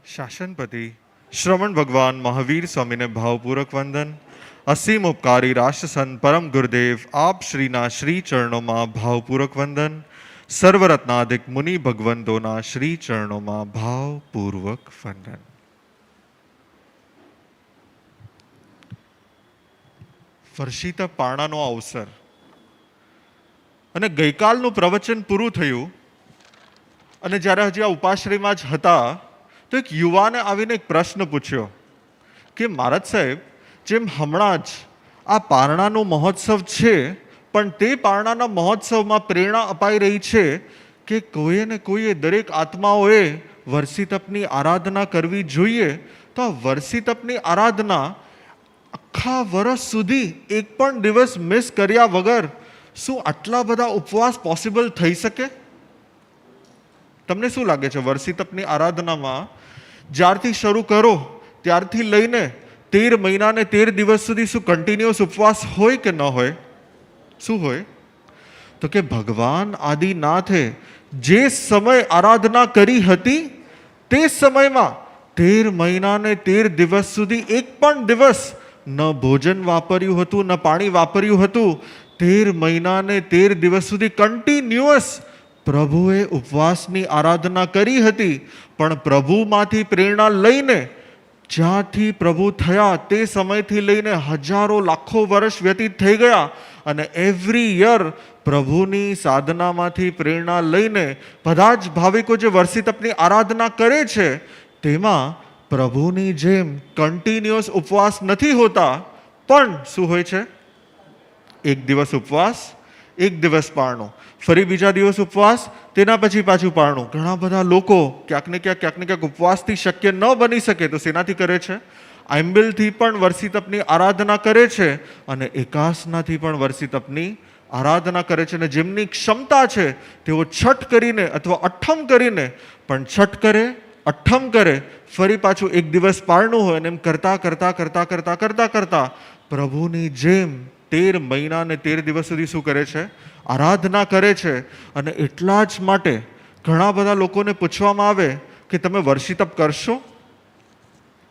શાસનપતિ શ્રવણ ભગવાન મહાવીર સ્વામીને ભાવપૂર્વક વંદન. અસીમ ઉપકારી રાષ્ટ્રસંત પરમ ગુરુદેવ આપ શ્રીના શ્રી ચરણોમાં ભાવપૂર્વક વંદન. સર્વરત્નાધિક મુનિ ભગવંતોના શ્રી ચરણોમાં ભાવપૂર્વક વંદન. વર્ષિતા પારણાનો અવસર અને ગઈકાલનું પ્રવચન પૂરું થયું અને જ્યારે હજી આ ઉપાશ્રયમાં જ હતા તો એક યુવાને આવીને એક પ્રશ્ન પૂછ્યો કે મહારાજ સાહેબ, જેમ હમણાં જ આ પારણાનો મહોત્સવ છે પણ તે પારણાના મહોત્સવમાં પ્રેરણા અપાઈ રહી છે કે કોઈએ ને કોઈએ દરેક આત્માઓએ વર્ષી તપની આરાધના કરવી જોઈએ, તો આ વર્ષી તપની આરાધના આખા વર્ષ સુધી એક પણ દિવસ મિસ કર્યા વગર શું આટલા બધા ઉપવાસ પોસિબલ થઈ શકે? તમને શું લાગે છે, વર્ષી તપની આરાધનામાં જ્યારથી શરૂ કરો ત્યારથી લઈને 13 મહિના ને 13 દિવસ સુધી શું કન્ટિન્યુઅસ ઉપવાસ હોય કે ન હોય? શું હોય? તો કે ભગવાન આદિનાથે જે સમય આરાધના કરી હતી તે સમયમાં 13 મહિના ને 13 દિવસ સુધી એક પણ દિવસ ન ભોજન વાપર્યું હતું, ન પાણી વાપર્યું હતું. 13 મહિના ને 13 દિવસ સુધી કન્ટિન્યુઅસ પ્રભુએ ઉપવાસની આરાધના કરી હતી. પણ પ્રભુમાંથી પ્રેરણા લઈને જ્યાંથી પ્રભુ થયા તે સમયથી લઈને હજારો લાખો વર્ષ વ્યતીત થઈ ગયા અને એવરી યર પ્રભુની સાધનામાંથી પ્રેરણા લઈને બધા જ ભાવિકો જે વર્ષી તપની આરાધના કરે છે તેમાં પ્રભુની જેમ કન્ટિન્યુઅસ ઉપવાસ નથી હોતા, પણ શું હોય છે? એક દિવસ ઉપવાસ, એક દિવસ પારણું, ફરી બીજા દિવસ ઉપવાસ, તેના પછી પાછું પારણું. ઘણા બધા લોકો ક્યાંક ને ક્યાંક ઉપવાસથી શક્ય ન બની શકે તો શેનાથી કરે છે? આંબિલથી પણ વર્ષી તપની આરાધના કરે છે અને એકાસનાથી પણ વર્ષી તપની આરાધના કરે છે. અને જેમની ક્ષમતા છે તેઓ છઠ કરીને અથવા અઠ્ઠમ કરીને પણ છઠ કરે, અઠ્ઠમ કરે, ફરી પાછું એક દિવસ પારણું હોય અને એમ કરતા કરતા પ્રભુની જેમ 13 મહિના ને 13 દિવસ સુધી શું કરે છે? આરાધના કરે છે. અને એટલા જ માટે ઘણા બધા લોકોને પૂછવામાં આવે કે તમે વર્ષી તપ કરશો?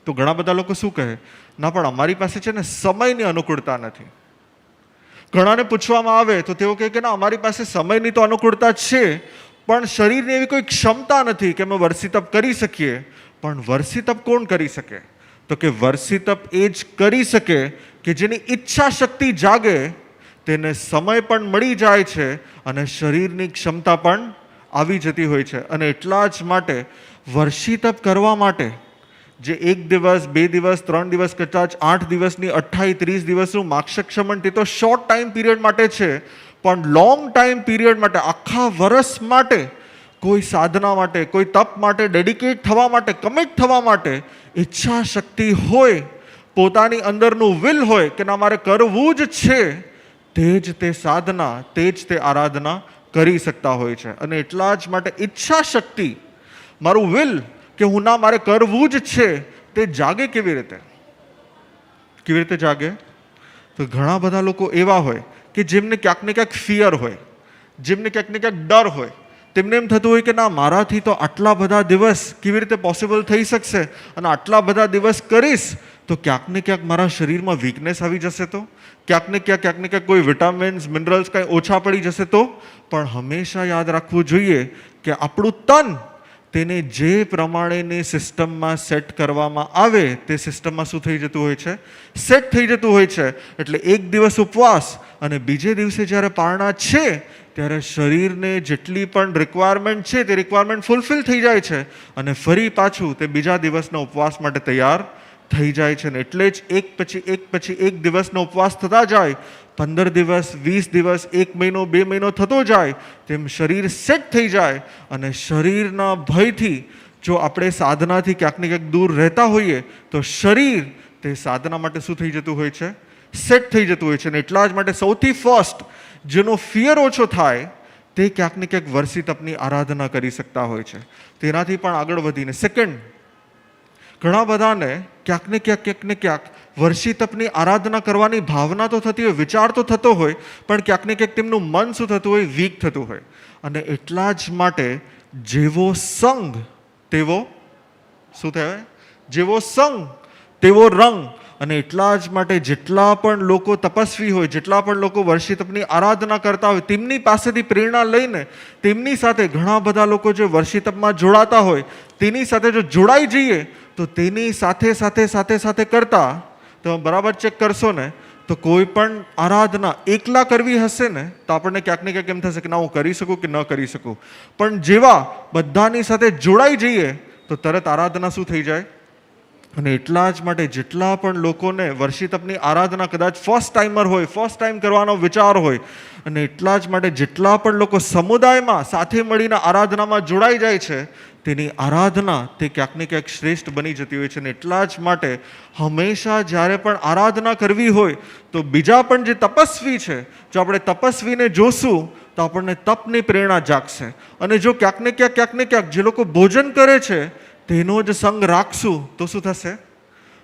તો ઘણા બધા લોકો શું કહે? ના, પણ અમારી પાસે છે ને સમયની અનુકૂળતા નથી. ઘણાને પૂછવામાં આવે તો તેઓ કહે કે ના, અમારી પાસે સમયની તો અનુકૂળતા છે પણ શરીરની એવી કોઈ ક્ષમતા નથી કે અમે વર્ષી તપ કરી શકીએ. પણ વર્ષી તપ કોણ કરી શકે? તો કે વર્ષી તપ એ જ કરી શકે કે જેની ઈચ્છા શક્તિ જાગે, તેને સમય પણ મળી જાય છે અને શરીરની ક્ષમતા પણ આવી જતી હોય છે. અને એટલા જ માટે વર્ષી તપ કરવા માટે જે 1 દિવસ, 2 દિવસ, 3 દિવસ, કદાચ 8 દિવસની 28-30 દિવસનું માક્ષક્ષમણ, તે તો શોર્ટ ટાઈમ પીરિયડ માટે છે. પણ લોંગ ટાઈમ પીરિયડ માટે, આખા વર્ષ માટે, કોઈ સાધના માટે, કોઈ તપ માટે ડેડિકેટ થવા માટે, કમિટ થવા માટે ઈચ્છા શક્તિ હોય, પોતાની અંદરનું વિલ હોય કે ના મારે કરવું જ છે, તે જ તે સાધના, તે જ તે આરાધના કરી શકતા હોય છે. અને એટલા જ માટે ઈચ્છા શક્તિ, મારું વિલ કે હું ના મારે કરવું જ છે, તે જાગે કેવી રીતે? કેવી રીતે જાગે? તો ઘણા બધા લોકો એવા હોય કે જેમને ક્યાંક ને ક્યાંક ફિયર હોય, જેમને ક્યાંક ને ક્યાંક ડર હોય. તેમને એમ થતું હોય કે ના, મારાથી તો આટલા બધા દિવસ કેવી રીતે પોસિબલ થઈ શકશે, અને આટલા બધા દિવસ કરીશ તો ક્યાંક ને ક્યાંક મારા શરીરમાં વીકનેસ આવી જશે, તો ક્યાંક ને ક્યાંક કોઈ વિટામિન્સ, મિનરલ્સ કંઈ ઓછા પડી જશે તો. પણ હંમેશા યાદ રાખવું જોઈએ કે આપણું તન તેને જે પ્રમાણેની સિસ્ટમમાં સેટ કરવામાં આવે તે સિસ્ટમમાં શું થઈ જતું હોય છે? સેટ થઈ જતું હોય છે. એટલે એક દિવસ ઉપવાસ અને બીજે દિવસે જ્યારે પારણા છે ત્યારે શરીરને જેટલી પણ રિક્વાયરમેન્ટ છે તે રિક્વાયરમેન્ટ ફૂલફિલ થઈ જાય છે અને ફરી પાછું તે બીજા દિવસના ઉપવાસ માટે તૈયાર થઈ જાય છે. ને એટલે જ એક પછી એક દિવસનો ઉપવાસ થતા જાય, 15 દિવસ, 20 દિવસ, 1 મહિનો, 2 મહિનો થતો જાય, તેમ શરીર સેટ થઈ જાય. અને શરીરના ભયથી જો આપણે સાધનાથી ક્યાંક ને ક્યાંક દૂર રહેતા હોઈએ તો શરીર તે સાધના માટે શું થઈ જતું હોય છે? સેટ થઈ જતું હોય છે. અને એટલા જ માટે સૌથી ફર્સ્ટ જેનો ફિયર ઓછો થાય તે ક્યાંક ને ક્યાંક વર્ષી તપની આરાધના કરી શકતા હોય છે. તેનાથી પણ આગળ વધીને સેકન્ડ, ઘણા બધાને ક્યાંક ને ક્યાંક વર્ષી તપની આરાધના કરવાની ભાવના તો થતી હોય, વિચાર તો થતો હોય, પણ ક્યાંક ને ક્યાંક તેમનું મન શું થતું હોય? વીક થતું હોય. અને એટલા જ માટે જેવો સંગ તેવો શું કહેવાય? જેવો સંગ તેવો રંગ. અને એટલા જ માટે જેટલા પણ લોકો તપસ્વી હોય, જેટલા પણ લોકો વર્ષી તપની આરાધના કરતા હોય, તેમની પાસેથી પ્રેરણા લઈને તેમની સાથે ઘણા બધા લોકો જે વર્ષી તપમાં જોડાતા હોય તેની સાથે જો જોડાઈ જઈએ તો તેની સાથે કરતા તમે બરાબર ચેક કરશો ને તો કોઈ પણ આરાધના એકલા કરવી હશે ને તો આપણને ક્યાંક ને ક્યાંક એમ થશે કે ના હું કરી શકું કે ન કરી શકું. પણ જેવા બધાની સાથે જોડાઈ જઈએ તો તરત આરાધના શું થઈ જાય? અને એટલા જ માટે જેટલા પણ લોકોને વર્ષી તપની આરાધના કદાચ ફર્સ્ટ ટાઈમર હોય, ફર્સ્ટ ટાઈમ કરવાનો વિચાર હોય, અને એટલા જ માટે જેટલા પણ લોકો સમુદાયમાં સાથે મળીને આરાધનામાં જોડાઈ જાય છે તેની આરાધના તે ક્યાંક ને ક્યાંક શ્રેષ્ઠ બની જતી હોય છે. અને એટલા જ માટે હંમેશા જ્યારે પણ આરાધના કરવી હોય તો બીજા પણ જે તપસ્વી છે, જો આપણે તપસ્વીને જોશું તો આપણને તપની પ્રેરણા જાગશે. અને જો ક્યાંક ને ક્યાંક જે લોકો ભોજન કરે છે તેનો જ સંગ રાખશું તો શું થશે?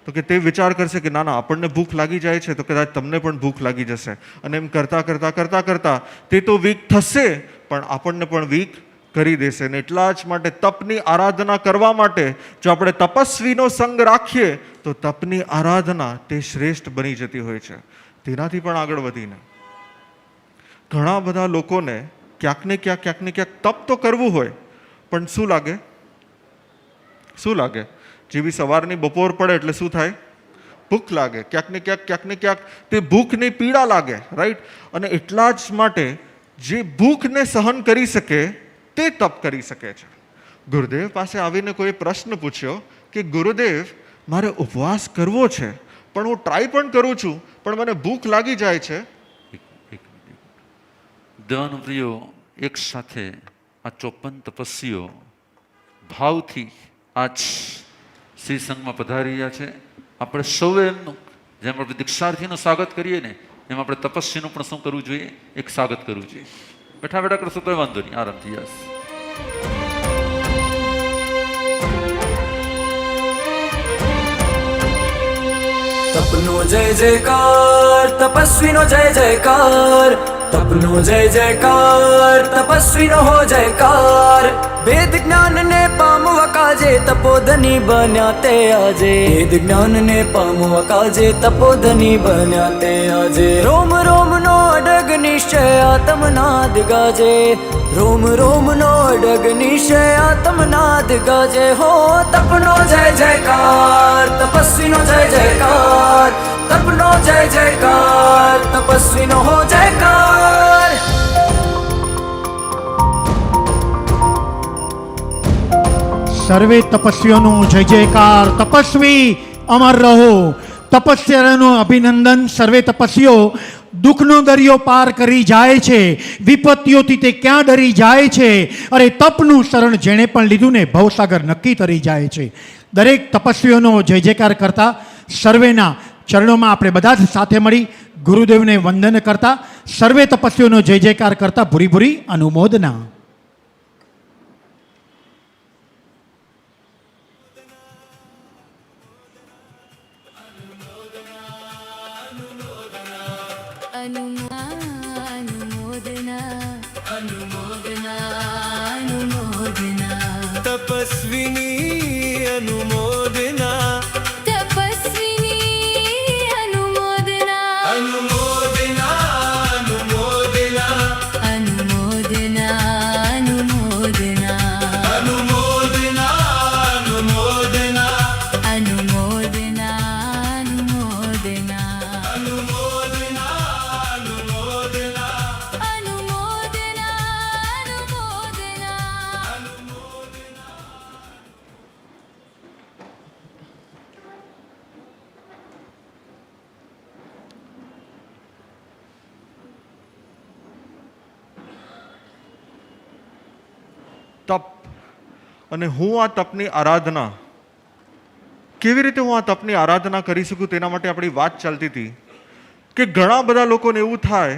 તો કે તે વિચાર કરશે કે ના ના આપણને ભૂખ લાગી જાય છે તો કદાચ તમને પણ ભૂખ લાગી જશે. અને એમ કરતા તે તો વીક થશે પણ આપણને પણ વીક કરી દેશે. અને એટલા જ માટે તપની આરાધના કરવા માટે જો આપણે તપસ્વીનો સંગ રાખીએ તો તપની આરાધના તે શ્રેષ્ઠ બની જતી હોય છે. તેનાથી પણ આગળ વધીને ઘણા બધા લોકોને ક્યાંક ને ક્યાંક તપ તો કરવું હોય પણ શું લાગે? જેવી સવારની બપોર પડે એટલે શું થાય? ભૂખ લાગે. ક્યાંક ને ક્યાંક તે ભૂખની પીડા લાગે, રાઈટ? અને એટલા જ માટે જે ભૂખને સહન કરી શકે તે તપ કરી શકે છે. ગુરુદેવ પાસે આવીને કોઈ પ્રશ્ન પૂછ્યો કે ગુરુદેવ મારે ઉપવાસ કરવો છે પણ હું ટ્રાય પણ કરું છું પણ મને ભૂખ લાગી જાય છે. દેવાનુપ્રિયો એક સાથે આ 54 તપસ્વીઓ ભાવથી આજ શ્રી સંઘમાં પધારી રહ્યા છે. આપણે સૌએ એમનું જેમ આપણે દીક્ષાર્થીનું સ્વાગત કરીએ ને એમ આપણે તપસ્વીનું પણ શું કરવું જોઈએ? એક સ્વાગત કરવું જોઈએ. બેઠા કરશો તો વાંધો નહીં, આરામથી. યસ. તપનો જય જયકાર, તપસ્વીનો જય જયકાર. તપનો જય જયકાર, તપસ્વીનો હો જયકાર. વેદ જ્ઞાન ને પામવા કાજે તપોધની બન્યા તે આજે. વેદ જ્ઞાન ને પામવા કાજે તપોધની બન્યા તે આજે. રોમ રોમ નો અડગ નિશ્ચય આત્મનાદ ગાજે. રોમ રોમ નો અડગ નિશ્ચય આત્મનાદ ગાજે. હો તપનો જય જયકાર, તપસ્વીનો જય જયકાર. તપનો જય જયકાર, તપસ્વીનો હો જયકાર. સર્વે તપસ્વીઓનું જય જયકાર. તપસ્વી અમર રહો. તપસ્યાનું અભિનંદન. સર્વે તપસ્વીઓ દુઃખનો દરિયો પાર કરી જાય છે, વિપત્તિઓથી તે ક્યાં ડરી જાય છે. અરે તપનું શરણ જેણે પણ લીધું ને ભવસાગર નક્કી તરી જાય છે. દરેક તપસ્વીઓનો જય જયકાર કરતા સર્વેના ચરણોમાં આપણે બધા જ સાથે મળી ગુરુદેવને વંદન કરતા સર્વે તપસ્વીઓનો જય જયકાર કરતા ભૂરી ભૂરી અનુમોદના. તપસ્વીની અનુમોદના. તપસ્વીની અનુમોદના. અનુમોદના અનુમોદના. અનુમોદના અનુમોદના. અનુમોદના અનુમોદના. અનુમોદના અનુમોદના. અનુમોદના અનુમોદના. તપ અને હું આ તપની આરાધના કેવી રીતે હું આ તપની આરાધના કરી શકું તેના માટે આપણી વાત ચાલતી હતી કે ઘણા બધા લોકોને એવું થાય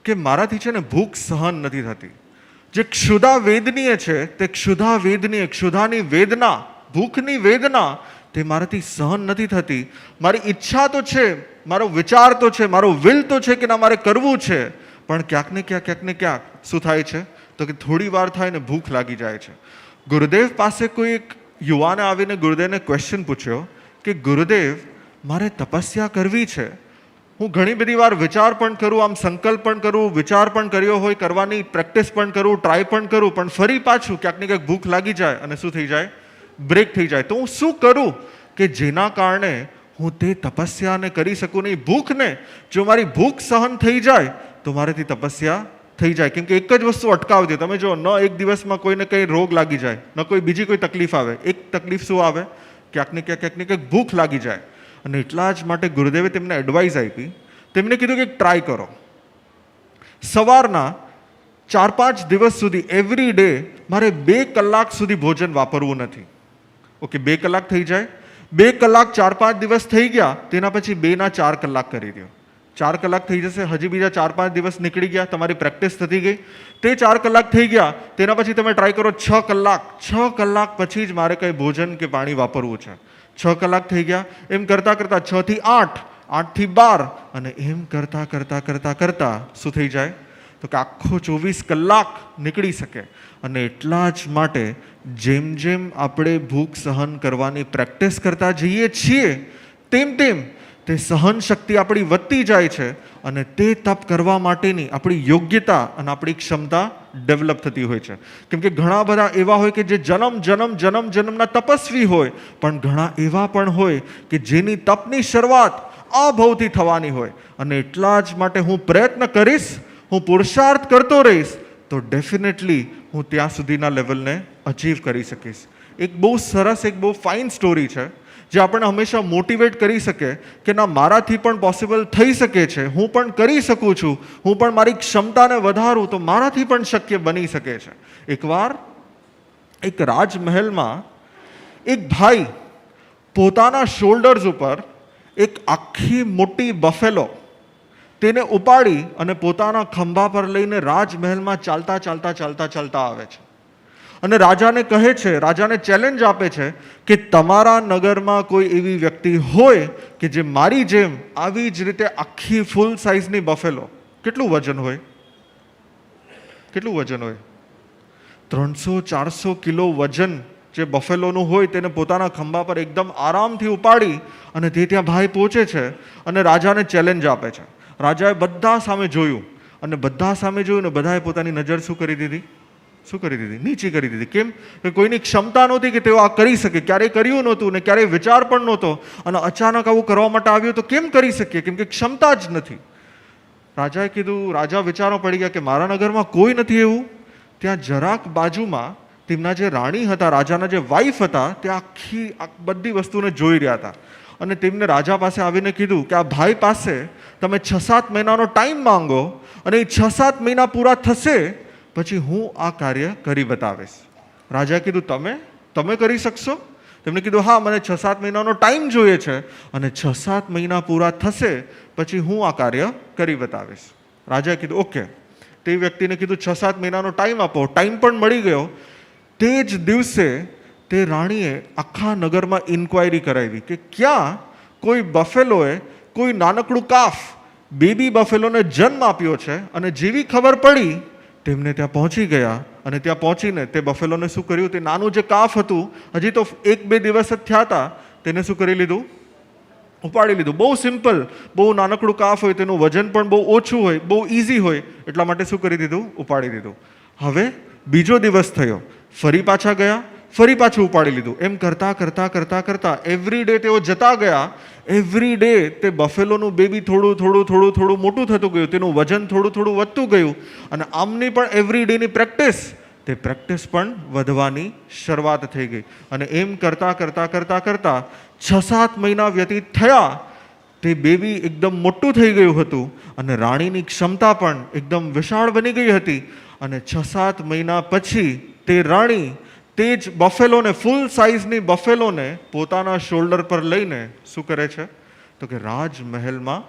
કે મારાથી છે ને ભૂખ સહન નથી થતી. જે ક્ષુધા વેદનીય છે તે ક્ષુધા વેદનીય, ક્ષુધાની વેદના, ભૂખની વેદના તે મારાથી સહન નથી થતી. મારી ઈચ્છા તો છે, મારો વિચાર તો છે, મારો વિલ તો છે કે ના મારે કરવું છે, પણ ક્યાંક ને ક્યાંક શું થાય છે તો કે થોડી વાર થાય ને ભૂખ લાગી જાય છે. ગુરુદેવ પાસે કોઈ એક યુવાને આવીને ગુરુદેવને ક્વેશ્ચન પૂછ્યો કે ગુરુદેવ મારે તપસ્યા કરવી છે, હું ઘણી બધી વાર વિચાર પણ કરું, આમ સંકલ્પ પણ કરું, વિચાર પણ કર્યો હોય કરવાની, પ્રેક્ટિસ પણ કરું, ટ્રાય પણ કરું, પણ ફરી પાછું ક્યાંક ને ક્યાંક ભૂખ લાગી જાય અને શું થઈ જાય, બ્રેક થઈ જાય. તો હું શું કરું કે જેના કારણે હું તે તપસ્યાને કરી શકું નહીં? ભૂખને, જો મારી ભૂખ સહન થઈ જાય તો મારાથી તપસ્યા થઈ જાય. કેમ કે એક જ વસ્તુ અટકાવતી, તમે જો, ન એક દિવસમાં કોઈને કંઈ રોગ લાગી જાય, ન કોઈ બીજી કોઈ તકલીફ આવે. એક તકલીફ શું આવે? ક્યાંક ને ક્યાંક ભૂખ લાગી જાય. અને એટલા જ માટે ગુરુદેવે તેમને એડવાઇસ આપી. તેમને કીધું કે ટ્રાય કરો, સવારના 4-5 દિવસ સુધી એવરી ડે મારે 2 કલાક સુધી ભોજન વાપરવું નથી. ઓકે, 2 કલાક થઈ જાય, 2 કલાક 4-5 દિવસ થઈ ગયા, તેના પછી 2 ના 4 કલાક કરી દો. 4 કલાક થઈ જશે, હજી બીજા 4-5 દિવસ નીકળી ગયા, તમારી પ્રેક્ટિસ થતી ગઈ. તે 4 કલાક થઈ ગયા, તેના પછી તમે ટ્રાય કરો 6 કલાક. 6 કલાક પછી જ મારે કંઈ ભોજન કે પાણી વાપરવું છે. 6 કલાક થઈ ગયા, એમ કરતાં કરતાં 6 થી 8, 8 થી 12, અને એમ કરતાં કરતાં કરતાં કરતાં શું થઈ જાય? તો કે આખો 24 કલાક નીકળી શકે. અને એટલા જ માટે જેમ જેમ આપણે ભૂખ સહન કરવાની પ્રેક્ટિસ કરતા જઈએ છીએ, તેમ તેમ તે સહન શક્તિ આપણી વધતી જાય છે, અને તે તપ કરવા માટેની આપણી યોગ્યતા અને આપણી ક્ષમતા ડેવલપ થતી હોય છે. કેમ કે ઘણા બધા એવા હોય કે જે જન્મના તપસ્વી હોય, પણ ઘણા એવા પણ હોય કે જેની તપની શરૂઆત આ ભાવથી થવાની હોય. અને એટલા જ માટે હું પ્રયત્ન કરીશ, હું પુરુષાર્થ કરતો રહીશ, તો ડેફિનેટલી હું ત્યાં સુધીના લેવલને અચીવ કરી શકીશ. એક બહુ સરસ, એક બહુ ફાઇન સ્ટોરી છે જે આપણને હંમેશા મોટિવેટ કરી શકે કે ના, મારાથી પણ પોસિબલ થઈ શકે છે, હું પણ કરી શકું છું, હું પણ મારી ક્ષમતાને વધારું તો મારાથી પણ શક્ય બની શકે છે. એકવાર એક રાજમહેલમાં એક ભાઈ પોતાના શોલ્ડર્સ ઉપર એક આખી મોટી બફેલો તેને ઉપાડી અને પોતાના ખંભા પર લઈને રાજમહેલમાં ચાલતા ચાલતા ચાલતા ચાલતા આવે છે. અને રાજાને કહે છે, રાજાને ચેલેન્જ આપે છે કે તમારા નગરમાં કોઈ એવી વ્યક્તિ હોય કે જે મારી જેમ આવી જ રીતે આખી ફૂલ સાઇઝની બફેલો, કેટલું વજન હોય? કેટલું વજન હોય? 300-400 કિલો વજન જે બફેલોનું હોય, તેને પોતાના ખંભા પર એકદમ આરામથી ઉપાડી અને તે ત્યાં ભાઈ પહોંચે છે અને રાજાને ચેલેન્જ આપે છે. રાજાએ બધા સામે જોયું, અને બધા સામે જોયું ને બધાએ પોતાની નજર શું કરી દીધી? શું કરી દીધી? નીચી કરી દીધી. કેમ? કે કોઈની ક્ષમતા નહોતી કે તેઓ આ કરી શકે, ક્યારેય કર્યું નહોતું ને ક્યારેય વિચાર પણ નહોતો, અને અચાનક આવું કરવા માટે આવ્યું તો કેમ કરી શકીએ? કેમ કે ક્ષમતા જ નથી. રાજાએ કીધું, રાજા વિચારો પડી ગયા કે મારા નગરમાં કોઈ નથી એવું. ત્યાં જરાક બાજુમાં તેમના જે રાણી હતા, રાજાના જે વાઈફ હતા, તે આખી બધી વસ્તુને જોઈ રહ્યા હતા. અને તેમને રાજા પાસે આવીને કીધું કે આ ભાઈ પાસે તમે 6-7 મહિનાનો ટાઈમ માંગો, અને એ 6-7 મહિના પૂરા થશે પછી હું આ કાર્ય કરી બતાવીશ. રાજાએ કીધું, તમે કરી શકશો? તેમણે કીધું, હા, મને 6-7 મહિનાનો ટાઈમ જોઈએ છે, અને 6-7 મહિના પૂરા થશે પછી હું આ કાર્ય કરી બતાવીશ. રાજાએ કીધું ઓકે. તે વ્યક્તિને કીધું 6-7 મહિનાનો ટાઈમ આપો. ટાઈમ પણ મળી ગયો. તે જ દિવસે તે રાણીએ આખા નગરમાં ઇન્ક્વાયરી કરાવી કે ક્યાં કોઈ બફેલોએ કોઈ નાનકડું કાફ, બેબી બફેલોને જન્મ આપ્યો છે. અને જેવી ખબર પડી તેમને ત્યાં પહોંચી ગયા, અને ત્યાં પહોંચીને તે બફેલોને શું કર્યું? તે નાનું જે કાફ હતું, હજી તો 1-2 દિવસ જ થયા હતા, તેને શું કરી લીધું? ઉપાડી લીધું. બહુ સિમ્પલ, બહુ નાનકડું કાફ હોય, તેનું વજન પણ બહુ ઓછું હોય, બહુ ઇઝી હોય, એટલા માટે શું કરી દીધું? ઉપાડી દીધું. હવે બીજો દિવસ થયો, ફરી પાછા ગયા, ફરી પાછું ઉપાડી લીધું. એમ કરતાં કરતાં કરતાં કરતાં એવરી ડે તેઓ જતા ગયા. એવરી ડે તે બફેલોનું બેબી થોડું થોડું થોડું થોડું મોટું થતું ગયું, તેનું વજન થોડું થોડું વધતું ગયું. અને આમની પણ એવરી ડેની પ્રેક્ટિસ, તે પ્રેક્ટિસ પણ વધવાની શરૂઆત થઈ ગઈ. અને એમ કરતાં કરતાં કરતાં કરતાં 6-7 મહિના વ્યતીત થયા. તે બેબી એકદમ મોટું થઈ ગયું હતું, અને રાણીની ક્ષમતા પણ એકદમ વિશાળ બની ગઈ હતી. અને 6-7 મહિના પછી તે રાણી તે જ બફેલોને, ફૂલ સાઇઝની બફેલોને પોતાના શોલ્ડર પર લઈને શું કરે છે? તો કે રાજમહેલમાં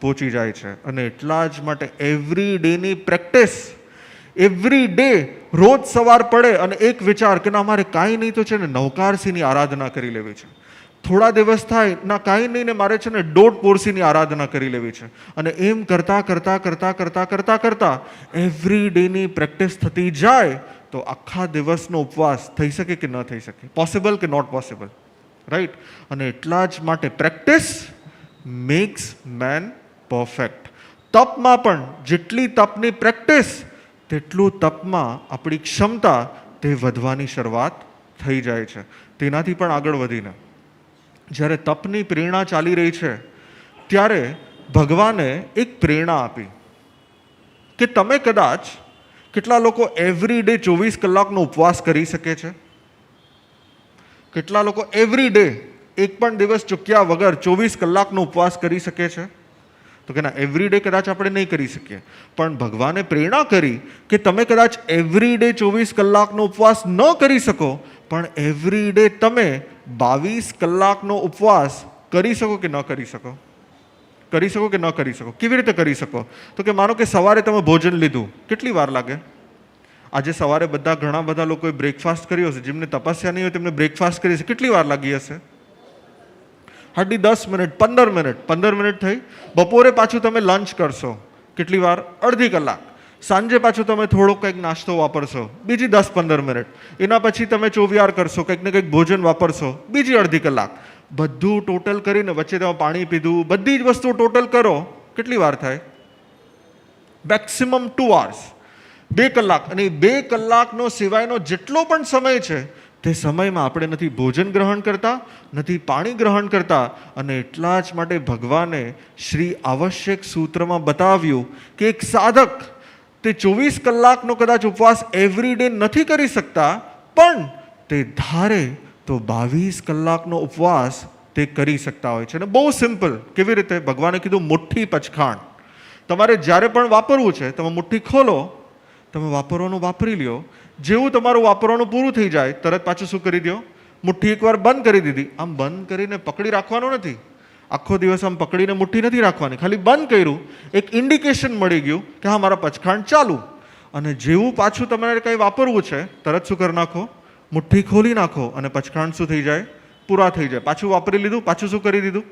પહોંચી જાય છે. અને એટલા જ માટે એવરી ડેની પ્રેક્ટિસ, એવરી ડે, રોજ સવાર પડે અને એક વિચાર કે ના, અમારે કાંઈ નહીં તો છે ને નવકારસિંહની આરાધના કરી લેવી છે. થોડા દિવસ થાય ના, કાંઈ નહીં ને મારે છે ને દોઢ પોરસીની આરાધના કરી લેવી છે. અને એમ કરતાં કરતાં કરતાં કરતાં કરતાં કરતાં એવરી ડેની પ્રેક્ટિસ થતી જાય તો આખા દિવસનો ઉપવાસ થઈ શકે કે ન થઈ શકે? પોસિબલ કે નોટ પોસિબલ? રાઈટ. અને એટલા જ માટે પ્રેક્ટિસ મેક્સ મેન પરફેક્ટ. તપમાં પણ જેટલી તપની પ્રેક્ટિસ તેટલું તપમાં આપણી ક્ષમતા તે વધવાની શરૂઆત થઈ જાય છે. તેનાથી પણ આગળ વધીને જ્યારે તપની પ્રેરણા ચાલી રહી છે ત્યારે ભગવાને એક પ્રેરણા આપી કે તમે કદાચ કેટલા લોકો એવરી ડે 24 કલાકનો ઉપવાસ કરી શકે છે? કેટલા લોકો એવરી ડે એક પણ દિવસ ચૂક્યા વગર 24 કલાકનો ઉપવાસ કરી શકે છે? તો કે ના, એવરી ડે કદાચ આપણે નહીં કરી શકીએ, પણ ભગવાને પ્રેરણા કરી કે તમે કદાચ એવરી ડે 24 કલાકનો ઉપવાસ ન કરી શકો, પણ એવરી ડે તમે 22 કલાકનો ઉપવાસ કરી શકો કે ન કરી શકો? કરી શકો કે ન કરી શકો? કેવી રીતે કરી શકો? તો કે માનો કે સવારે તમે ભોજન લીધું, કેટલી વાર લાગે? આજે સવારે ઘણા બધા લોકોએ બ્રેકફાસ્ટ કર્યો હશે. જેમને તપસ્યા નહીં હોય તેમને બ્રેકફાસ્ટ કરી હશે. કેટલી વાર લાગી હશે? Hardly 10 minute, 15 minute. 15 મિનિટ થઈ. બપોરે પાછું તમે લંચ કરશો, કેટલી વાર? અડધી કલાક. સાંજે પાછું તમે થોડોક કંઈક નાસ્તો વાપરશો, બીજી 10-15 મિનિટ. એના પછી તમે ચોવિયાર કરશો, કંઈક ને કંઈક ભોજન વાપરશો, બીજી અડધી કલાક. બધું ટોટલ કરીને વચ્ચે તમે પાણી પીધું, બધી જ વસ્તુઓ ટોટલ કરો, કેટલી વાર થાય? મેક્સિમમ 2 hours, 2 કલાક. અને 2 કલાકનો સિવાયનો જેટલો પણ સમય છે તે સમયમાં આપણે નથી ભોજન ગ્રહણ કરતા, નથી પાણી ગ્રહણ કરતા. અને એટલા જ માટે ભગવાને શ્રી આવશ્યક સૂત્રમાં બતાવ્યું કે એક સાધક તે 24 કલાકનો કદાચ ઉપવાસ એવરી ડે નથી કરી શકતા, પણ તે ધારે તો 22 કલાકનો ઉપવાસ તે કરી શકતા હોય છે. અને બહુ સિમ્પલ. કેવી રીતે? ભગવાને કીધું મુઠ્ઠી પચખાણ. તમારે જ્યારે પણ વાપરવું છે તમે મુઠ્ઠી ખોલો, તમે વાપરવાનું વાપરી લ્યો. જેવું તમારું વાપરવાનું પૂરું થઈ જાય તરત પાછું શું કરી દો? મુઠ્ઠી એકવાર બંધ કરી દીધી. આમ બંધ કરીને પકડી રાખવાનું નથી. આખો દિવસ આમ પકડીને મુઠ્ઠી નથી રાખવાની. ખાલી બંધ કર્યું, એક ઇન્ડિકેશન મળી ગયું કે હા મારા પચખાણ ચાલુ. અને જેવું પાછું તમારે કંઈ વાપરવું છે તરત શું કરી નાખો? મુઠ્ઠી ખોલી નાખો અને પચખાણ શું થઈ જાય? પૂરા થઈ જાય. પાછું વાપરી લીધું, પાછું શું કરી દીધું?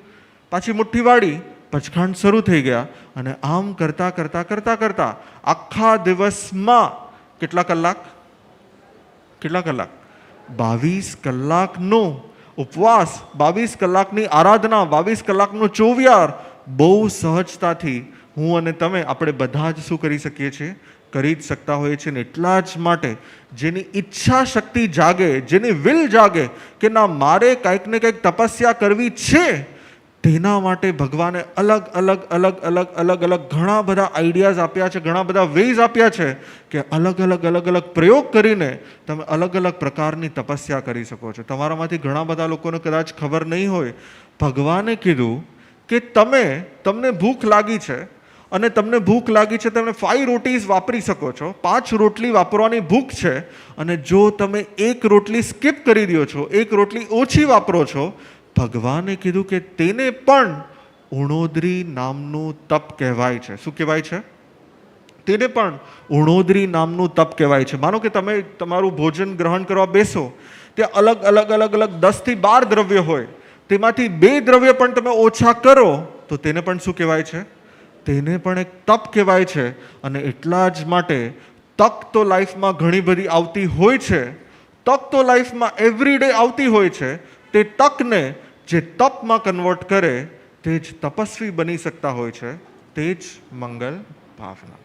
પાછી મુઠ્ઠી વાળી, પચખાણ શરૂ થઈ ગયા. અને આમ કરતા કરતા કરતા કરતા આખા દિવસમાં કેટલા કલાક? કેટલા કલાક? 22 કલાકનો ઉપવાસ, 22 કલાકની આરાધના, 22 કલાકનો ચોવિયાર બહુ સહજતાથી હું અને તમે આપણે બધા જ શું કરી શકીએ છીએ? કરી જ શકતા હોઈએ છીએ. ને એટલા જ માટે જેની ઈચ્છા શક્તિ જાગે, જેની વિલ જાગે કે ના મારે કંઈક ને કંઈક તપસ્યા કરવી છે, તેના માટે ભગવાને અલગ અલગ અલગ અલગ અલગ અલગ ઘણા બધા આઈડિયાઝ આપ્યા છે, ઘણા બધા વેઝ આપ્યા છે કે અલગ અલગ અલગ અલગ પ્રયોગ કરીને તમે અલગ અલગ પ્રકારની તપસ્યા કરી શકો છો. તમારામાંથી ઘણા બધા લોકોને કદાચ ખબર નહીં હોય, ભગવાને કીધું કે તમને ભૂખ લાગી છે અને તમને ભૂખ લાગી છે, તમે 5 રોટીઝ વાપરી શકો છો, 5 રોટલી વાપરવાની ભૂખ છે. અને જો તમે 1 રોટલી સ્કીપ કરી દો છો, 1 રોટલી ઓછી વાપરો છો, ભગવાને કીધું કે તેને પણ ઉણોદરી નામનું તપ કહેવાય છે. શું કહેવાય છે? તેને પણ ઉણોદરી નામનું તપ કહેવાય છે. માનો કે તમે તમારું ભોજન ગ્રહણ કરવા બેસો, તે અલગ અલગ અલગ અલગ 10 થી 12 દ્રવ્ય હોય, તેમાંથી 2 દ્રવ્ય પણ તમે ઓછા કરો તો તેને પણ શું કહેવાય છે? તેને પણ એક તપ કહેવાય છે. અને એટલા જ માટે તક તો લાઈફમાં ઘણી બધી આવતી હોય છે, તક તો લાઈફમાં એવરી ડે આવતી હોય છે. તે તકને જે તપમાં કન્વર્ટ કરે તે જ તપસ્વી બની શકતા હોય છે. તે જ મંગલ ભાવના.